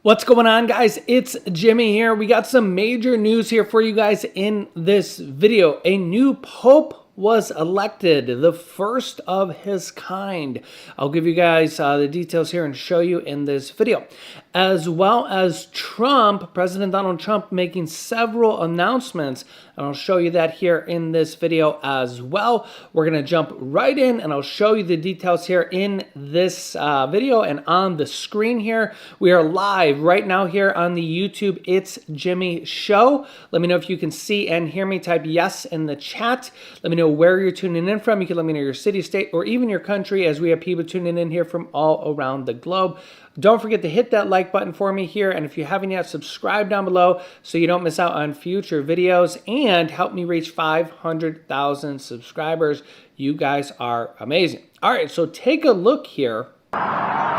What's going on, guys? It's Jimmy here. We got some major news here for you guys in this video. A new pope was elected, the first of his kind. I'll give you guys the details here and show you in this video. As well as President Donald Trump making several announcements, and I'll show you that here in this video as well. We're going to jump right in and I'll show you the details here in this video and on the screen here. We are live right now here on the YouTube It's Jimmy Show. Let me know if you can see and hear me. Type yes in the chat. Let me know where you're tuning in from. You can let me know your city, state, or even your country, as we have people tuning in here from all around the globe. Don't forget to hit that like button for me here, and if you haven't yet, subscribe down below so you don't miss out on future videos, and help me reach 500,000 subscribers. You guys are amazing. All right, so take a look here.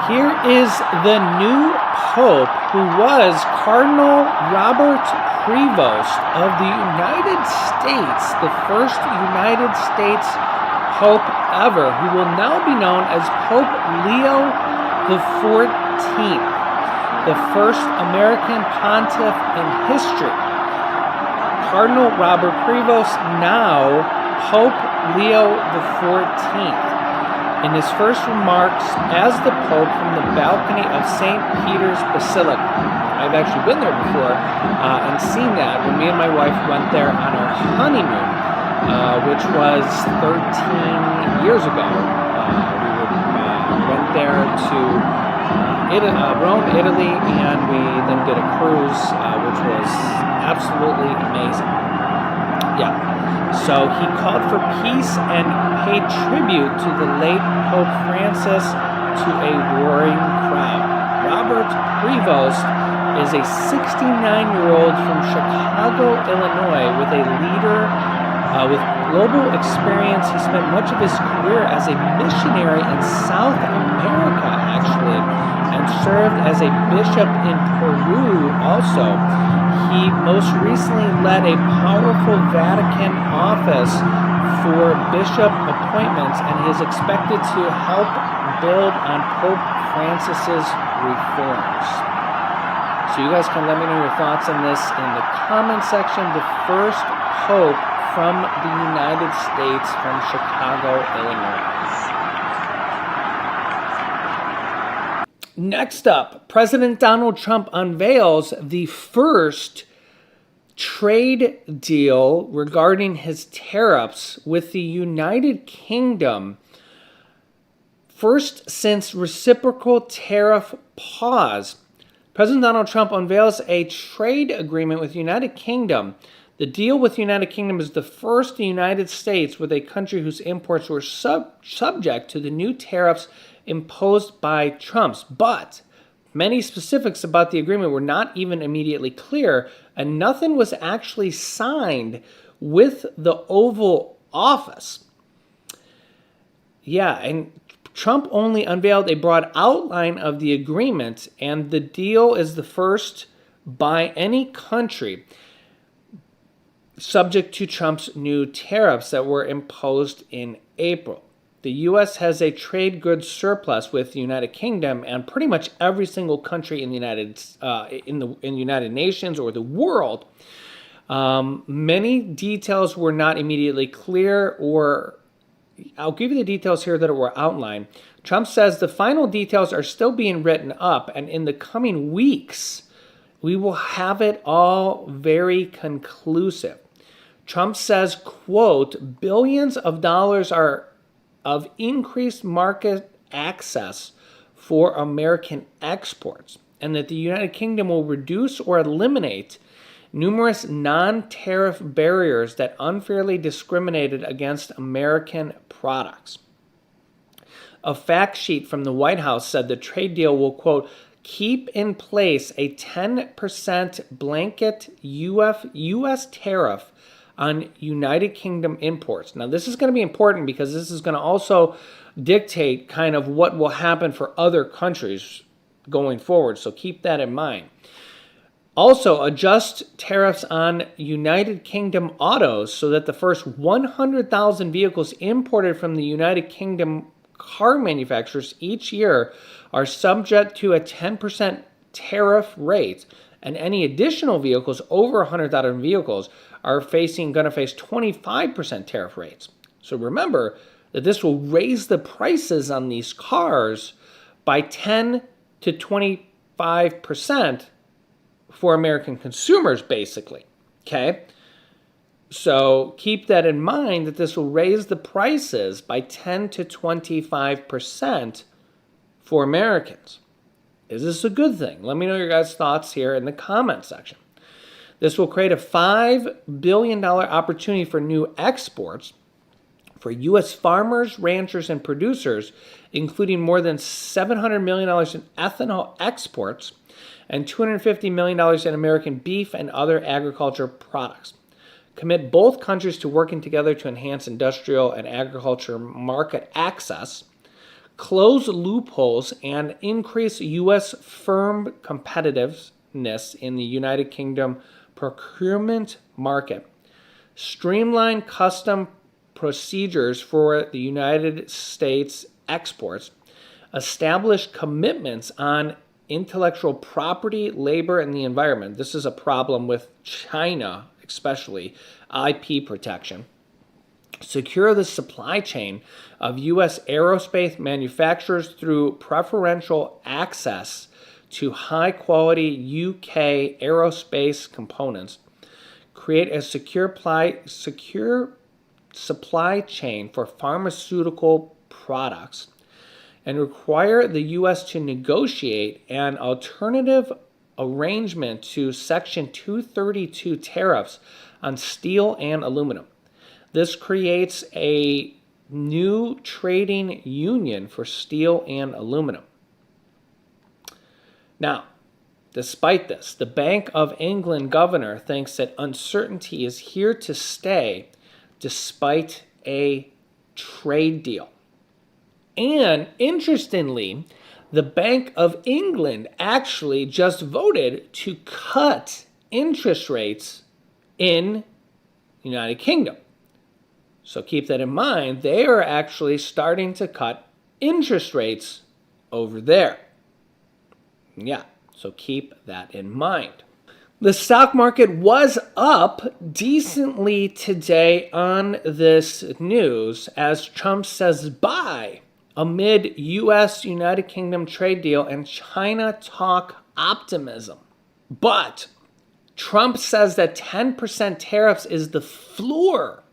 Here is the new Pope, who was Cardinal Robert Prevost of the United States, the first United States Pope ever, who will now be known as Pope Leo the 14th, the first American pontiff in history. Cardinal Robert Prevost, now Pope Leo the 14th. In his first remarks as the Pope from the balcony of St. Peter's Basilica. I've actually been there before and seen that when me and my wife went there on our honeymoon, which was 13 years ago. We went there to Rome, Italy, and we then did a cruise, which was absolutely amazing. Yeah. So he called for peace and paid tribute to the late Pope Francis to a roaring crowd. Robert Prevost is a 69-year-old from Chicago, Illinois, with a leader with global experience. He spent much of his career as a missionary in South America, actually, and served as a bishop in Peru also. He most recently led a powerful Vatican office for bishop appointments, and he is expected to help build on Pope Francis's reforms. So you guys can let me know your thoughts on this in the comment section. The first Pope from the United States, from Chicago, Illinois. Next up, President Donald Trump unveils the first trade deal regarding his tariffs with the United Kingdom, first since reciprocal tariff pause. President Donald Trump unveils a trade agreement with the United Kingdom. The deal with the United Kingdom is the first in the United States with a country whose imports were subject to the new tariffs imposed by Trump's, but many specifics about the agreement were not even immediately clear, and nothing was actually signed with the Oval Office. Yeah, and Trump only unveiled a broad outline of the agreement, and the deal is the first by any country subject to Trump's new tariffs that were imposed in April. The U.S. has a trade goods surplus with the United Kingdom, and pretty much every single country in the United Nations or the world. Many details were not immediately clear, or I'll give you the details here that were outlined. Trump says the final details are still being written up, and in the coming weeks, we will have it all very conclusive. Trump says, quote, billions of dollars are of increased market access for American exports, and that the United Kingdom will reduce or eliminate numerous non-tariff barriers that unfairly discriminated against American products. A fact sheet from the White House said the trade deal will, quote, keep in place a 10% blanket U.S. tariff on United Kingdom imports. Now, this is going to be important because this is going to also dictate kind of what will happen for other countries going forward, so keep that in mind. Also, adjust tariffs on United Kingdom autos so that the first 100,000 vehicles imported from the United Kingdom car manufacturers each year are subject to a 10% tariff rate, and any additional vehicles over 100,000 vehicles are going to face 25% tariff rates. So remember that this will raise the prices on these cars by 10 to 25% for American consumers, basically. Okay? So keep that in mind, that this will raise the prices by 10 to 25% for Americans. Is this a good thing? Let me know your guys' thoughts here in the comment section. This will create a $5 billion opportunity for new exports for U.S. farmers, ranchers, and producers, including more than $700 million in ethanol exports and $250 million in American beef and other agriculture products. Commit both countries to working together to enhance industrial and agriculture market access, close loopholes, and increase U.S. firm competitiveness in the United Kingdom procurement market. Streamline custom procedures for the United States exports. Establish commitments on intellectual property, labor, and the environment. This is a problem with China, especially IP protection. Secure the supply chain of U.S. aerospace manufacturers through preferential access to high-quality UK aerospace components. Create a secure supply chain for pharmaceutical products. And require the U.S. to negotiate an alternative arrangement to Section 232 tariffs on steel and aluminum. This creates a new trading union for steel and aluminum. Now, despite this, the Bank of England governor thinks that uncertainty is here to stay despite a trade deal. And interestingly, the Bank of England actually just voted to cut interest rates in the United Kingdom. So keep that in mind. They are actually starting to cut interest rates over there. Yeah, so keep that in mind. The stock market was up decently today on this news as Trump says bye amid U.S. United Kingdom trade deal and China talk optimism. But Trump says that 10% tariffs is the floor,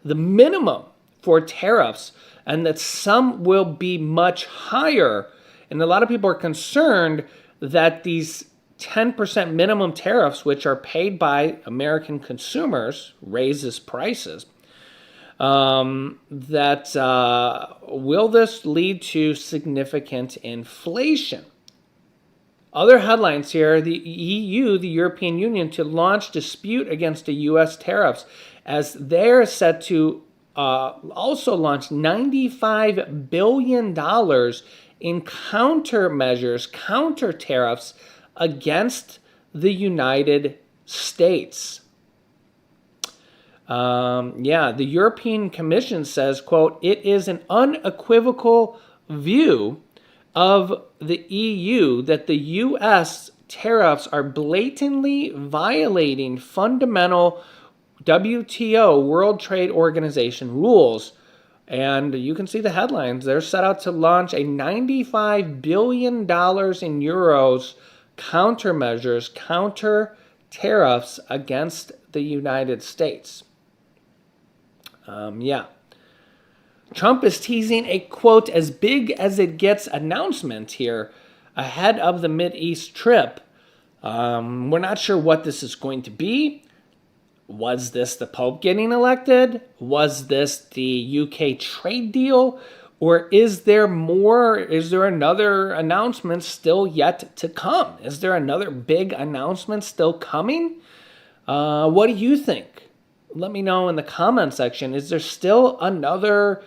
the minimum for tariffs, and that some will be much higher. And a lot of people are concerned that these 10% minimum tariffs, which are paid by American consumers, raises prices. Will this lead to significant inflation? Other headlines here: the EU, the European Union, to launch dispute against the U.S. tariffs, as they're set to also launch $95 billion in countermeasures, counter tariffs against the United States. The European Commission says, quote, it is an unequivocal view of the EU that the U.S. tariffs are blatantly violating fundamental WTO, World Trade Organization rules. And you can see the headlines. They're set out to launch a $95 billion in euros countermeasures, counter tariffs against the United States. Trump is teasing a, quote, as big as it gets announcement here ahead of the Mideast trip. We're not sure what this is going to be. Was this the Pope getting elected? Was this the UK trade deal? Or is there more? Is there another announcement still yet to come? Is there another big announcement still coming? What do you think? Let me know in the comment section. Is there still another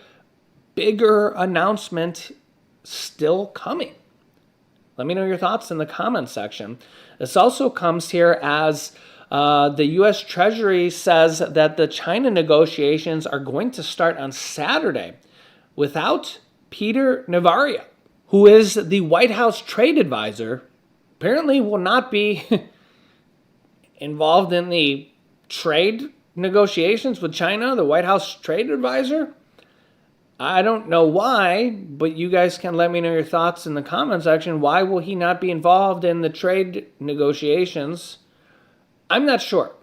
bigger announcement still coming? Let me know your thoughts in the comment section. This also comes here as the U.S. Treasury says that the China negotiations are going to start on Saturday without Peter Navarro, who is the White House trade advisor apparently will not be involved in the trade negotiations with China, the White House trade advisor. I don't know why, but you guys can let me know your thoughts in the comment section. Why will he not be involved in the trade negotiations? I'm not sure.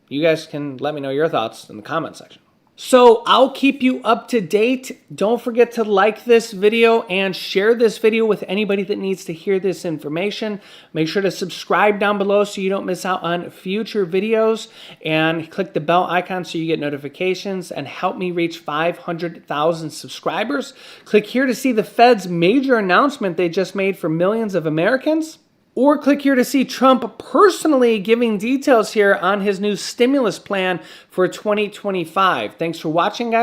You guys can let me know your thoughts in the comment section. So I'll keep you up to date. Don't forget to like this video and share this video with anybody that needs to hear this information. Make sure to subscribe down below so you don't miss out on future videos, and click the bell icon so you get notifications, and help me reach 500,000 subscribers. Click here to see the Fed's major announcement they just made for millions of Americans. Or click here to see Trump personally giving details here on his new stimulus plan for 2025. Thanks for watching, guys.